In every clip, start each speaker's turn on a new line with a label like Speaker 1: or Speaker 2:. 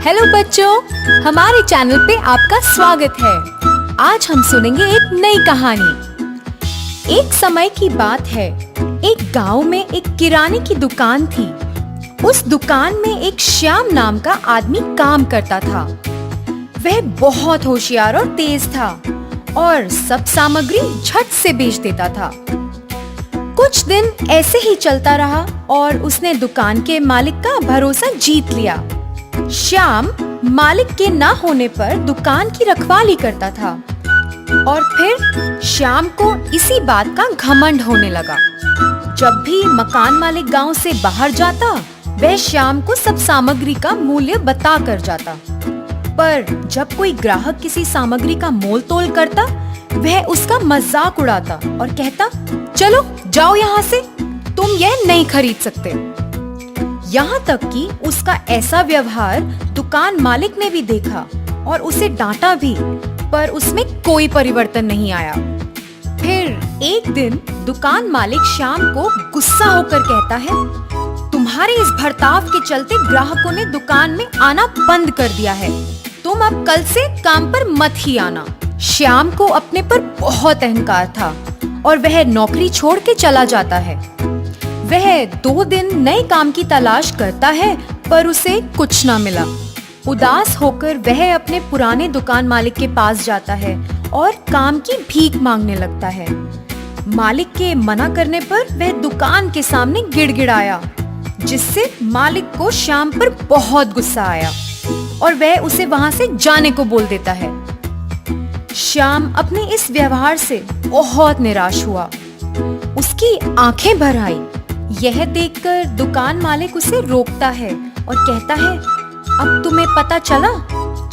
Speaker 1: Hello बच्चों, हमारे channel पे आपका स्वागत है। आज हम सुनेंगे एक नई कहानी। एक समय की बात है, एक गांव में एक किराने की दुकान थी। उस दुकान में एक श्याम नाम का आदमी काम करता था। वह बहुत होशियार और तेज था और सब सामग्री झट से बेच देता था। कुछ दिन ऐसे ही चलता रहा और उसने दुकान के मालिक का भरोसा जीत लिया। श्याम मालिक के ना होने पर दुकान की रखवाली करता था और फिर श्याम को इसी बात का घमंड होने लगा। जब भी मकान मालिक गांव से बाहर जाता, वह श्याम को सब सामग्री का मूल्य बता कर जाता। पर जब कोई ग्राहक किसी सामग्री का मोल तोल करता, वह उसका मजाक उड़ाता और कहता, चलो जाओ यहाँ से, तुम यह नहीं खरीद सकते। यहाँ तक कि उसका ऐसा व्यवहार दुकान मालिक ने भी देखा और उसे डांटा भी, पर उसमें कोई परिवर्तन नहीं आया। फिर एक दिन दुकान मालिक श्याम को गुस्सा होकर कहता है, तुम्हारे इस बर्ताव के चलते ग्राहकों ने दुकान में आना बंद कर दिया है। तुम अब कल से काम पर मत ही आना। श्याम को अपने पर बहुत अहंकार था और वह नौकरी छोड़ के चला जाता है। वह 2 दिन नए काम की तलाश करता है, पर उसे कुछ ना मिला। उदास होकर वह अपने पुराने दुकान मालिक के पास जाता है और काम की भीख मांगने लगता है। मालिक के मना करने पर वह दुकान के सामने गिड़गिड़ाया, जिससे मालिक को श्याम पर बहुत गुस्सा आया और वह उसे वहां से जाने को बोल देता है। श्याम अपने इस व्यवहार से बहुत निराश हुआ। उसकी आंखें भर आई। यह देखकर दुकान मालिक उसे रोकता है और कहता है, अब तुम्हें पता चला,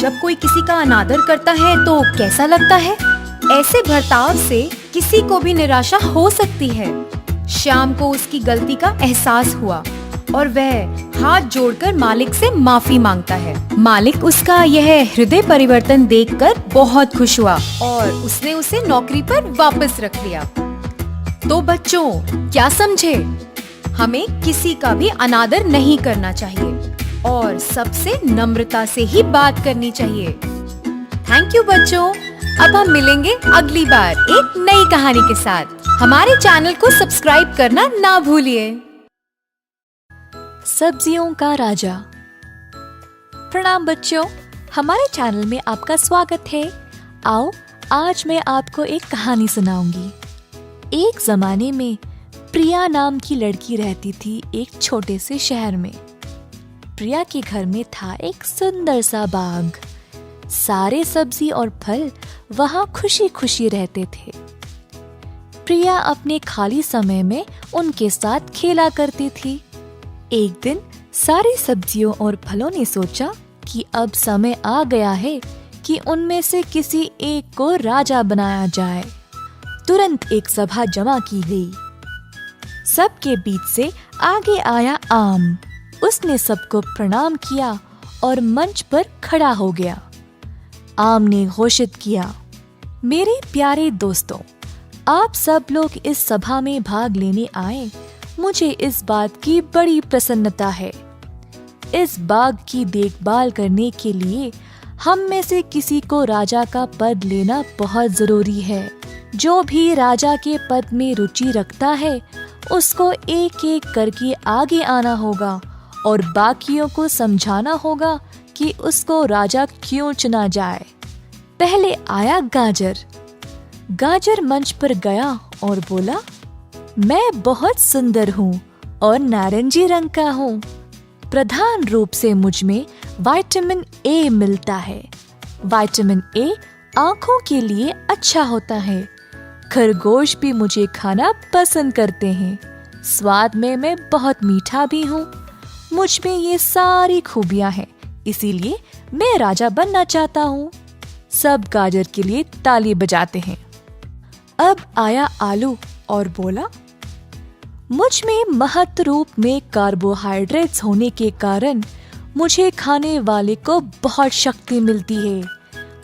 Speaker 1: जब कोई किसी का अनादर करता है तो कैसा लगता है। ऐसे बर्ताव से किसी को भी निराशा हो सकती है। श्याम को उसकी गलती का एहसास हुआ और वह हाथ जोड़कर मालिक से माफी मांगता है। मालिक उसका यह हृदय परिवर्तन देखकर बहुत खुश हुआ और उसने उसे नौकरी पर वापस रख लिया। तो बच्चों, क्या समझे? हमें किसी का भी अनादर नहीं करना चाहिए और सबसे नम्रता से ही बात करनी चाहिए। थैंक यू बच्चों। अब हम मिलेंगे अगली बार एक नई कहानी के साथ। हमारे चैनल को सब्सक्राइब करना ना भूलिए।
Speaker 2: सब्जियों का राजा। प्रणाम बच्चों, हमारे चैनल में आपका स्वागत है। आओ, आज मैं आपको एक कहानी सुनाऊंगी। एक जमाने में प्रिया नाम की लड़की रहती थी एक छोटे से शहर में। प्रिया के घर में था एक सुंदर सा बाग। सारे सब्जी और फल वहाँ खुशी खुशी रहते थे। प्रिया अपने खाली समय में उनके साथ खेला करती थी। एक दिन सारी सब्जियों और फलों ने सोचा कि अब समय आ गया है कि उनमें से किसी एक को राजा बनाया जाए। तुरंत एक सभा जमा की गई। सबके बीच से आगे आया आम। उसने सबको प्रणाम किया और मंच पर खड़ा हो गया। आम ने घोषित किया, मेरे प्यारे दोस्तों, आप सब लोग इस सभा में भाग लेने आए। मुझे इस बात की बड़ी प्रसन्नता है। इस बाग की देखभाल करने के लिए हम में से किसी को राजा का पद लेना बहुत जरूरी है। जो भी राजा के पद में रुचि रखता है, उसको एक एक करके आगे आना होगा और बाकियों को समझाना होगा कि उसको राजा क्यों चुना जाए। पहले आया गाजर। गाजर मंच पर गया और बोला, मैं बहुत सुंदर हूँ और नारंगी रंग का हूँ। प्रधान रूप से मुझ में विटामिन ए मिलता है। विटामिन ए आँखों के लिए अच्छा होता है। खरगोश भी मुझे खाना पसंद करते हैं। स्वाद में मैं बहुत मीठा भी हूँ। मुझ में ये सारी खूबियाँ हैं, इसीलिए मैं राजा बनना चाहता हूँ। सब गाजर के लिए ताली बजाते हैं। अब आया आलू और बोला, मुझ में महत्व रूप में कार्बोहाइड्रेट्स होने के कारण मुझे खाने वाले को बहुत शक्ति मिलती है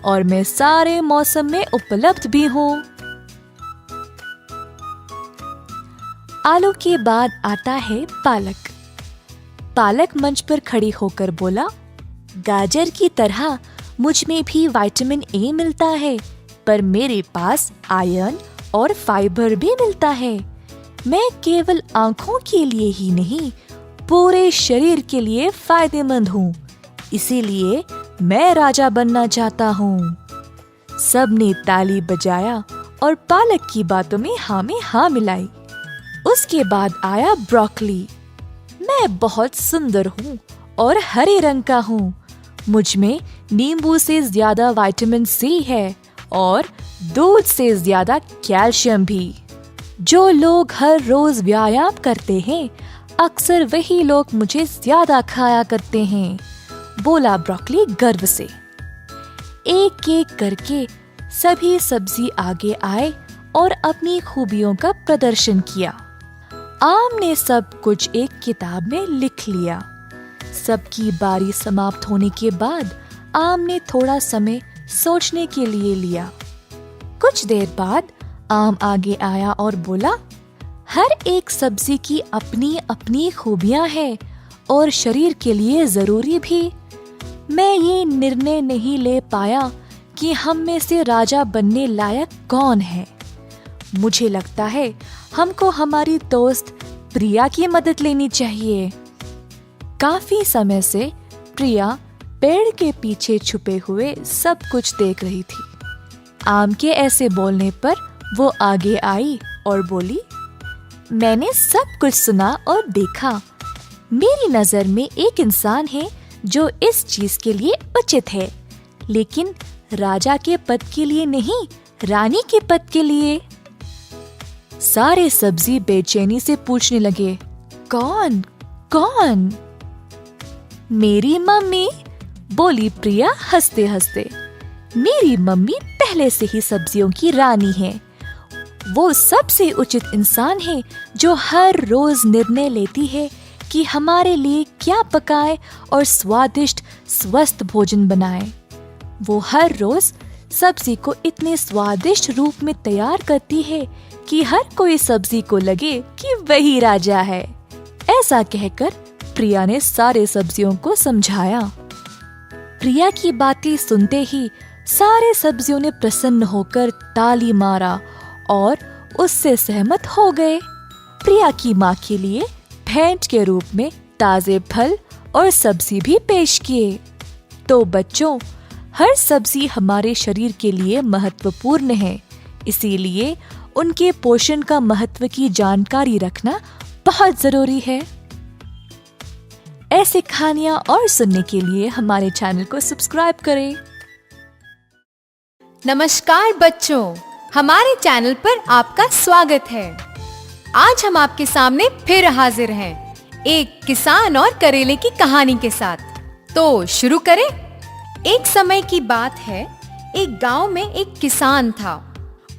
Speaker 2: और मैं सारे मौसम में उपलब्ध भी हूँ। आलू के बाद आता है पालक। पालक मंच पर खड़ी होकर बोला, गाजर की तरह मुझ में भी विटामिन ए मिलता है, पर मेरे पास आयरन और फाइबर भी मिलता है। मैं केवल आँखों के लिए ही नहीं, पूरे शरीर के लिए फायदेमंद हूँ। इसीलिए मैं राजा बनना चाहता हूँ। सबने ताली बजाया और पालक की बातों में हाँ में हाँ मिलाई। उसके बाद आया ब्रोकली। मैं बहुत सुंदर हूँ और हरे रंग का हूँ। मुझ में नींबू से ज्यादा विटामिन सी है और दूध से ज्यादा कैल्शियम भी। जो लोग हर रोज व्यायाम करते हैं, अक्सर वही लोग मुझे ज्यादा खाया करते हैं, बोला ब्रोकली गर्व से। एक एक करके सभी सब्जी आगे आए और अपनी खूबियों का प्रदर्शन किया। आम ने सब कुछ एक किताब में लिख लिया। सबकी बारी समाप्त होने के बाद आम ने थोड़ा समय सोचने के लिए लिया। कुछ देर बाद आम आगे आया और बोला, हर एक सब्जी की अपनी अपनी खूबियां हैं और शरीर के लिए जरूरी भी। मैं ये निर्णय नहीं ले पाया कि हम में से राजा बनने लायक कौन है। मुझे लगता है हमको हमारी दोस्त प्रिया की मदद लेनी चाहिए। काफी समय से प्रिया पेड़ के पीछे छुपे हुए सब कुछ देख रही थी। आम के ऐसे बोलने पर वो आगे आई और बोली, मैंने सब कुछ सुना और देखा। मेरी नजर में एक इंसान है जो इस चीज के लिए उचित है, लेकिन राजा के पद के लिए नहीं, रानी के पद के लिए। सारे सब्जी बेचैनी से पूछने लगे, कौन कौन? मेरी मम्मी, बोली प्रिया हंसते हंसते। मेरी मम्मी पहले से ही सब्जियों की रानी है। वो सबसे उचित इंसान है जो हर रोज निर्णय लेती है कि हमारे लिए क्या पकाए और स्वादिष्ट स्वस्थ भोजन बनाए। वो हर रोज सब्जी को इतने स्वादिष्ट रूप में तैयार करती है कि हर कोई सब्जी को लगे कि वही राजा है। ऐसा कहकर प्रिया ने सारे सब्जियों को समझाया। प्रिया की बातें सुनते ही सारे सब्जियों ने प्रसन्न होकर ताली मारा और उससे सहमत हो गए। प्रिया की माँ के लिए भेंट के रूप में ताजे फल और सब्जी भी पेश किए। तो बच्चों, हर सब्जी हमारे शरीर के लिए महत्वपूर्ण है, इसीलिए उनके पोषण का महत्व की जानकारी रखना बहुत जरूरी है। ऐसे कहानियाँ और सुनने के लिए हमारे चैनल को सब्सक्राइब करें।
Speaker 1: नमस्कार बच्चों, हमारे चैनल पर आपका स्वागत है। आज हम आपके सामने फिर हाजिर हैं, एक किसान और करेले की कहानी के साथ। तो शुरू करें। एक समय की बात है, एक गांव में एक किसान था।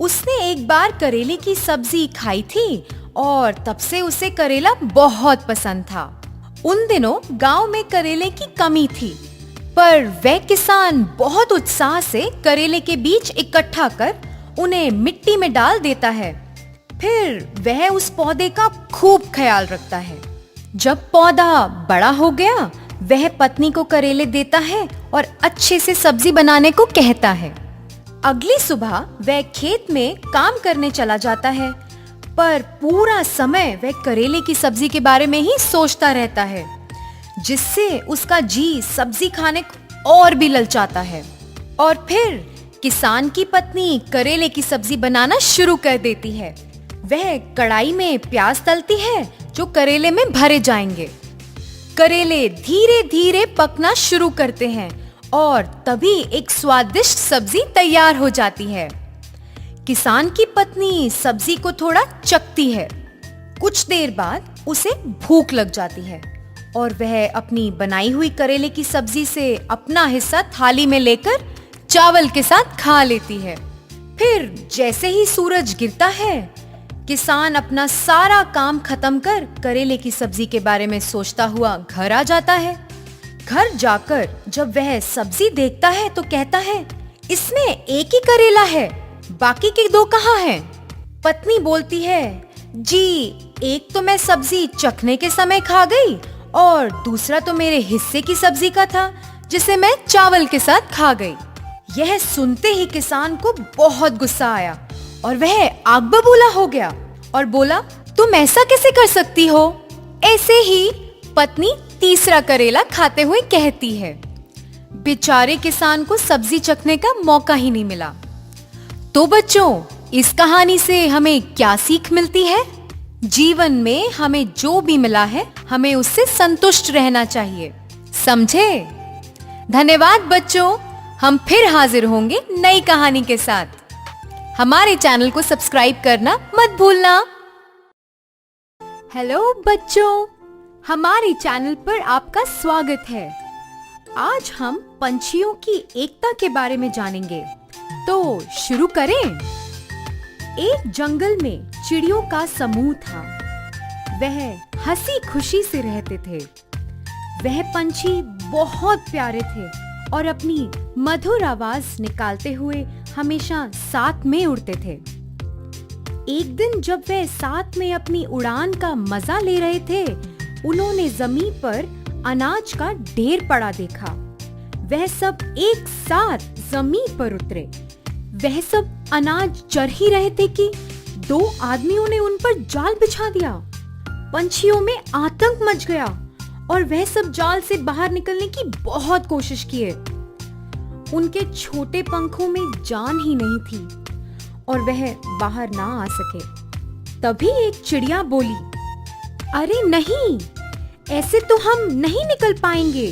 Speaker 1: उसने एक बार करेले की सब्जी खाई थी और तब से उसे करेला बहुत पसंद था। उन दिनों गांव में करेले की कमी थी, पर वह किसान बहुत उत्साह से करेले के बीज इकट्ठा कर उन्हें मिट्टी में डाल देता है। फिर वह उस पौधे का खूब ख्याल रखता है। जब पौधा बड़ा हो गया, वह पत्नी को करेले देता है और अच्छे से सब्जी बनाने को कहता है। अगली सुबह वह खेत में काम करने चला जाता है, पर पूरा समय वह करेले की सब्जी के बारे में ही सोचता रहता है, जिससे उसका जी सब्जी खाने को और भी ललचाता है। और फिर किसान की पत्नी करेले की सब्जी बनाना शुरू कर देती है। वह कढ़ाई में प्याज तलती है जो करेले में भरे जाएंगे। करेले धीरे धीरे पकना शुरू करते हैं और तभी एक स्वादिष्ट सब्जी तैयार हो जाती है। किसान की पत्नी सब्जी को थोड़ा चखती है। कुछ देर बाद उसे भूख लग जाती है और वह अपनी बनाई हुई करेले की सब्जी से अपना हिस्सा थाली में लेकर चावल के साथ खा लेती है। फिर जैसे ही सूरज गिरता है, किसान अपना सारा काम खत्म कर करेले की सब्जी के बारे में सोचता हुआ घर आ जाता है। घर जाकर जब वह सब्जी देखता है तो कहता है, इसमें एक ही करेला है, बाकी के दो कहाँ हैं? पत्नी बोलती है, जी एक तो मैं सब्जी चखने के समय खा गई और दूसरा तो मेरे हिस्से की सब्जी का था जिसे मैं चावल के साथ खा गई। यह सुनते ही किसान को बहुत गुस्सा आया और वह आग बबूला हो गया और बोला, तुम ऐसा कैसे कर सकती हो? ऐसे ही पत्नी तीसरा करेला खाते हुए कहती है। बेचारे किसान को सब्जी चखने का मौका ही नहीं मिला। तो बच्चों, इस कहानी से हमें क्या सीख मिलती है? जीवन में हमें जो भी मिला है, हमें उससे संतुष्ट रहना चाहिए, समझे? धन्यवाद बच्चों, हम फिर हाजिर होंगे नई कहानी के साथ। हमारे चैनल को सब्सक्राइब करना मत भूलना। हेलो बच्चों, हमारे चैनल पर आपका स्वागत है। आज हम पंछियों की एकता के बारे में जानेंगे, तो शुरू करें। एक जंगल में चिड़ियों का समूह था। वह हंसी खुशी से रहते थे। वह पंछी बहुत प्यारे थे और अपनी मधुर आवाज निकालते हुए हमेशा साथ में उड़ते थे। एक दिन जब वे साथ में अपनी उड़ान का मजा ले रहे थे, उन्होंने जमीन पर अनाज का ढेर पड़ा देखा। वह सब एक साथ जमीन पर उतरे। वह सब अनाज चर ही रहे थे कि दो आदमियों ने उन पर जाल बिछा दिया। पंछियों में आतंक मच गया और वह सब जाल से बाहर निकलने की बहुत कोशिश किए। उनके छोटे पंखों में जान ही नहीं थी और वह बाहर ना आ सके। तभी एक चिड़िया बोली, अरे नहीं, ऐसे तो हम नहीं निकल पाएंगे।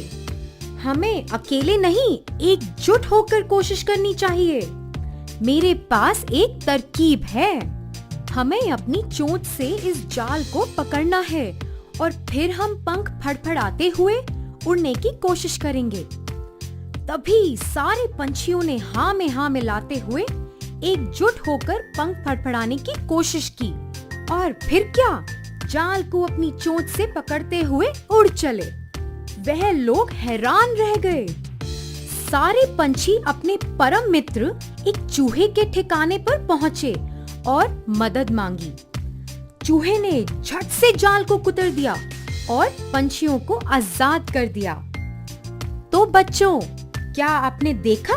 Speaker 1: हमें अकेले नहीं, एकजुट होकर कोशिश करनी चाहिए। मेरे पास एक तरकीब है। हमें अपनी चोंच से इस जाल को पकड़ना है और फिर हम पंख फड़फड़ाते हुए उड़ने की कोशिश करेंगे। तभी सारे पंछियों ने हाँ में हाँ मिलाते हुए एकजुट होकर पंख फड़फड़ाने की कोशिश की और फिर क्या, जाल को अपनी चोंच से पकड़ते हुए उड़ चले। वह लोग हैरान रह गए। सारे पंछी अपने परम मित्र एक चूहे के ठिकाने पर पहुंचे और मदद मांगी। चूहे ने झट से जाल को कुतर दिया और पंछियों को आजाद कर दिया। तो बच्चों, क्या आपने देखा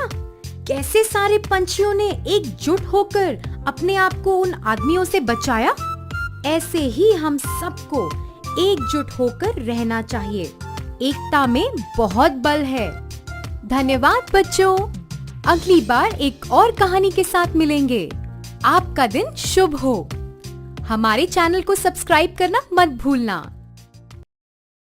Speaker 1: कैसे सारे पंछियों ने एकजुट होकर अपने आप को उन आदमियों से बचाया? ऐसे ही हम सबको एकजुट होकर रहना चाहिए। एकता में बहुत बल है। धन्यवाद बच्चों, अगली बार एक और कहानी के साथ मिलेंगे। आपका दिन शुभ हो। हमारे चैनल को सब्सक्राइब करना मत भूलना।